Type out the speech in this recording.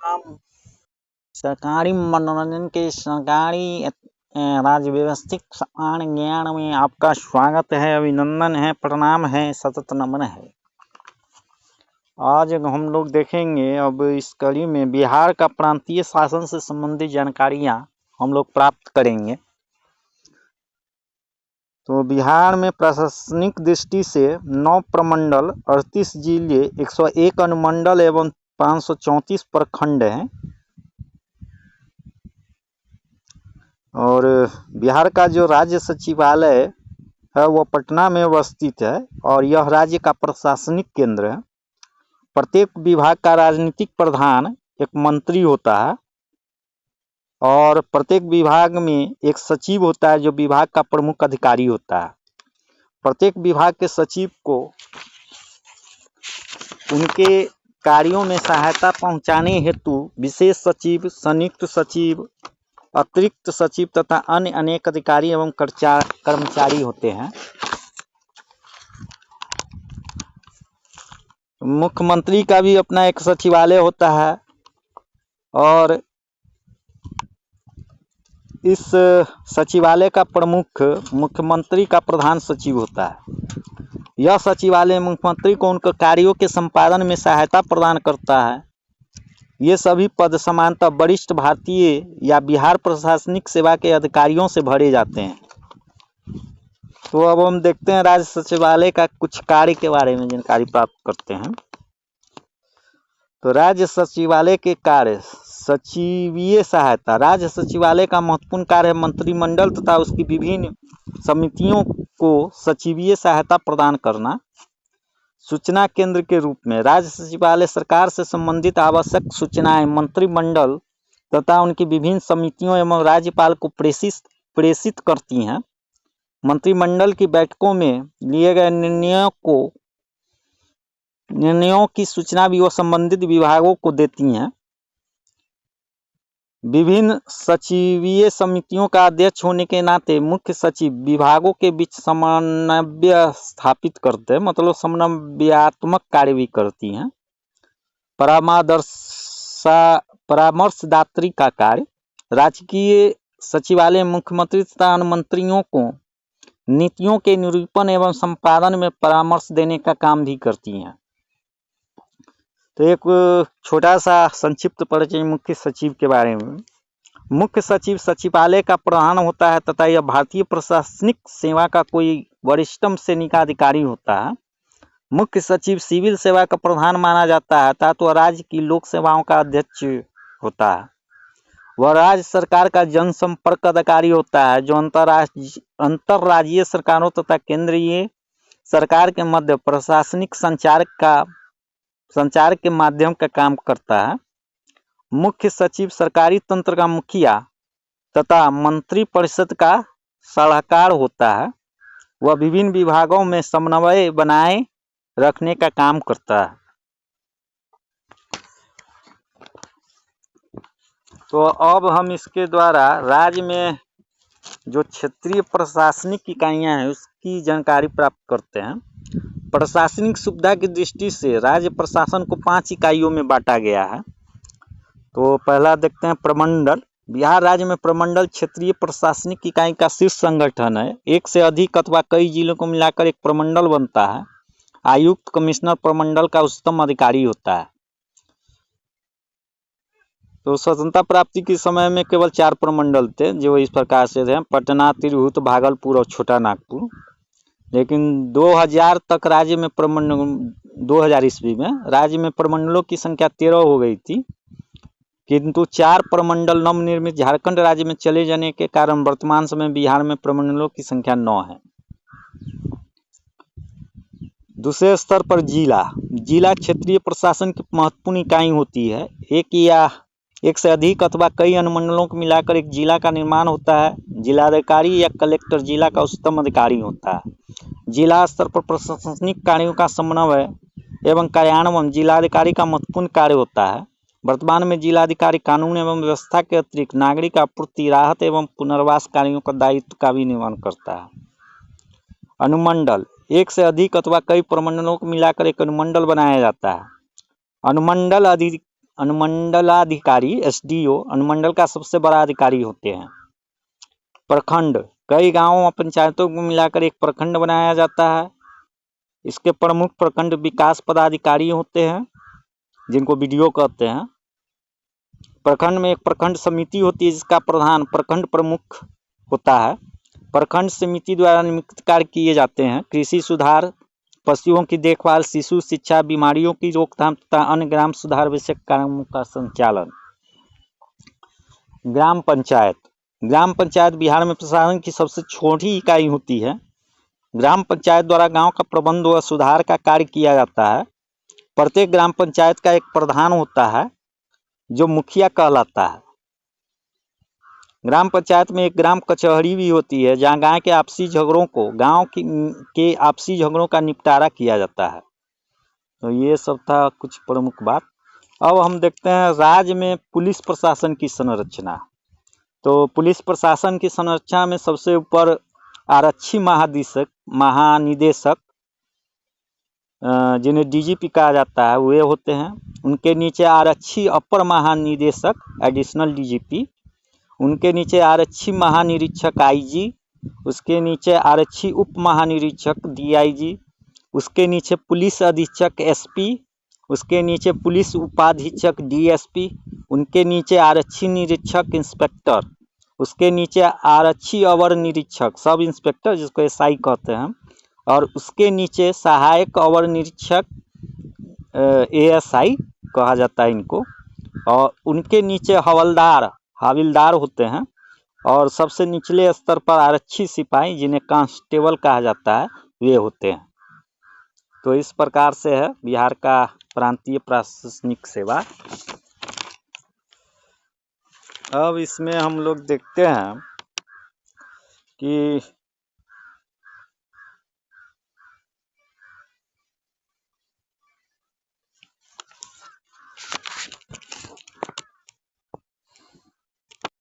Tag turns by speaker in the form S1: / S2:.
S1: हम सरकारी मनोरंजन के सरकारी राज्य व्यवस्थित समान ज्ञान में आपका स्वागत है, अभिनंदन है, प्रणाम है, सतत नमन है। आज हम लोग देखेंगे अब इस कड़ी में बिहार का प्रांतीय शासन से संबंधित जानकारियां हम लोग प्राप्त करेंगे। तो बिहार में प्रशासनिक दृष्टि से 9 प्रमंडल, 38 जिले, 101 अनुमंडल एवं 534 प्रखंड हैं। और बिहार का जो राज्य सचिवालय है वह पटना में अवस्थित है और यह राज्य का प्रशासनिक केंद्र है। प्रत्येक विभाग का राजनीतिक प्रधान एक मंत्री होता है और प्रत्येक विभाग में एक सचिव होता है जो विभाग का प्रमुख अधिकारी होता है। प्रत्येक विभाग के सचिव को उनके कार्यों में सहायता पहुंचाने हेतु विशेष सचिव, संयुक्त सचिव, अतिरिक्त सचिव तथा अन्य अनेक अधिकारी एवं कर्मचारी होते हैं। मुख्यमंत्री का भी अपना एक सचिवालय होता है और इस सचिवालय का प्रमुख मुख्यमंत्री का प्रधान सचिव होता है। यह सचिवालय मुख्यमंत्री को उनके कार्यों के संपादन में सहायता प्रदान करता है। ये सभी पद सामान्यतः वरिष्ठ भारतीय या बिहार प्रशासनिक सेवा के अधिकारियों से भरे जाते हैं। तो अब हम देखते हैं राज्य सचिवालय का कुछ कार्य के बारे में जानकारी प्राप्त करते हैं। तो राज्य सचिवालय के कार्य: सचिवीय सहायता। राज्य सचिवालय का महत्वपूर्ण कार्य है मंत्रिमंडल तथा उसकी विभिन्न समितियों को सचिवीय सहायता प्रदान करना। सूचना केंद्र के रूप में राज्य सचिवालय सरकार से संबंधित आवश्यक सूचनाएं मंत्रिमंडल तथा उनकी विभिन्न समितियों एवं राज्यपाल को प्रेषित करती हैं। मंत्रिमंडल की बैठकों में लिए गए निर्णयों की सूचना भी वो संबंधित विभागों को देती हैं। विभिन्न सचिवीय समितियों का अध्यक्ष होने के नाते मुख्य सचिव विभागों के बीच समन्वय स्थापित करते हैं, मतलब समन्वयात्मक कार्य भी करती हैं। परामर्शदात्री का कार्य: राजकीय सचिवालय मुख्यमंत्री तथा अन्य मंत्रियों को नीतियों के निरूपण एवं संपादन में परामर्श देने का काम भी करती हैं। तो एक छोटा सा संक्षिप्त परिचय मुख्य सचिव के बारे में। मुख्य सचिव सचिवालय का प्रधान होता है तथा यह भारतीय प्रशासनिक सेवा का कोई वरिष्ठतम श्रेणी का अधिकारी होता है। मुख्य सचिव सिविल सेवा का प्रधान माना जाता है तथा वह राज्य की लोक सेवाओं का अध्यक्ष होता है। वह राज्य सरकार का जनसंपर्क अधिकारी होता है जो अंतरराज्यीय सरकारों तथा केंद्रीय सरकार के मध्य प्रशासनिक संचार के माध्यम का काम करता है। मुख्य सचिव सरकारी तंत्र का मुखिया तथा मंत्री परिषद का सलाहकार होता है। वह विभिन्न विभागों में समन्वय बनाए रखने का काम करता है। तो अब हम इसके द्वारा राज्य में जो क्षेत्रीय प्रशासनिक इकाइयां हैं उसकी जानकारी प्राप्त करते हैं। प्रशासनिक सुविधा की दृष्टि से राज्य प्रशासन को 5 इकाइयों में बांटा गया है। तो पहला देखते हैं प्रमंडल। बिहार राज्य में प्रमंडल क्षेत्रीय प्रशासनिक इकाई का शीर्ष संगठन है। एक से अधिक अथवा कई जिलों को मिलाकर एक प्रमंडल बनता है। आयुक्त कमिश्नर प्रमंडल का उच्चतम अधिकारी होता है। तो स्वतंत्रता प्राप्ति के समय में केवल 4 प्रमंडल थे जो इस प्रकार से थे: पटना, तिरहुत, भागलपुर और छोटा नागपुर। लेकिन 2000 तक राज्य में 2000 ईस्वी में राज्य में प्रमंडलों की संख्या 13 हो गई थी, किंतु 4 प्रमंडल नवनिर्मित झारखंड राज्य में चले जाने के कारण वर्तमान समय बिहार में प्रमंडलों की संख्या 9 है। दूसरे स्तर पर जिला क्षेत्रीय प्रशासन की महत्वपूर्ण इकाई होती है। एक से अधिक अथवा कई अनुमंडलों को मिलाकर एक जिला का निर्माण होता है। जिलाधिकारी या कलेक्टर जिला का उच्चतम अधिकारी होता है। जिला स्तर पर प्रशासनिक कार्यों का समन्वय एवं कार्यान्वयन जिलाधिकारी का महत्वपूर्ण कार्य होता है। वर्तमान में जिलाधिकारी कानून एवं व्यवस्था के अतिरिक्त नागरिक आपूर्ति, राहत एवं पुनर्वास कार्यों का दायित्व का भी निर्वहन करता है। अनुमंडल: एक से अधिक अथवा कई प्रमंडलों को मिलाकर एक अनुमंडल बनाया जाता है। अनुमंडल अनुमंडलाधिकारी एसडीओ अनुमंडल का सबसे बड़ा अधिकारी होते हैं। प्रखंड, कई गांवों और पंचायतों को मिलाकर एक प्रखंड बनाया जाता है। इसके प्रमुख प्रखंड विकास पदाधिकारी होते हैं, जिनको बीडीओ कहते हैं। प्रखंड में एक प्रखंड समिति होती है, जिसका प्रधान प्रखंड प्रमुख होता है। प्रखंड समिति द्वारा निम्नलिखित कार्य किए जाते हैं: कृषि सुधार, पशुओं की देखभाल, शिशु शिक्षा, बीमारियों की रोकथाम तथा अन्य ग्राम सुधार विषयक कामों का संचालन। ग्राम पंचायत, ग्राम पंचायत बिहार में प्रशासन की सबसे छोटी इकाई होती है। ग्राम पंचायत द्वारा गांव का प्रबंध व सुधार का कार्य किया जाता है। प्रत्येक ग्राम पंचायत का एक प्रधान होता है, जो मुखिया कहलाता है। ग्राम पंचायत में एक ग्राम कचहरी भी होती है, जहां गांव के आपसी झगड़ों का निपटारा किया जाता है। तो ये सब था कुछ प्रमुख बात। अब हम देखते हैं राज्य में पुलिस प्रशासन की संरचना। तो पुलिस प्रशासन की संरचना में सबसे ऊपर आरक्षी महानिदेशक, जिन्हें डीजीपी कहा जाता है, वे होते हैं। उनके नीचे आरक्षी अपर महानिदेशक एडिशनल डीजीपी, उनके नीचे आरक्षी महानिरीक्षक आईजी, उसके नीचे आरक्षी उप महानिरीक्षक डीआईजी, उसके नीचे पुलिस अधीक्षक एसपी, उसके नीचे पुलिस उपाधीक्षक डीएसपी, उनके नीचे आरक्षी निरीक्षक इंस्पेक्टर, उसके नीचे आरक्षी अवर निरीक्षक सब इंस्पेक्टर, जिसको एसआई कहते हैं, और उसके नीचे सहायक अवर निरीक्षक एएसआई कहा जाता है इनको, और उनके नीचे हवलदार होते हैं, और सबसे निचले स्तर पर आरक्षी सिपाही, जिन्हें कांस्टेबल कहा जाता है, वे होते हैं। तो इस प्रकार से है बिहार का प्रांतीय प्रशासनिक सेवा। अब इसमें हम लोग देखते हैं कि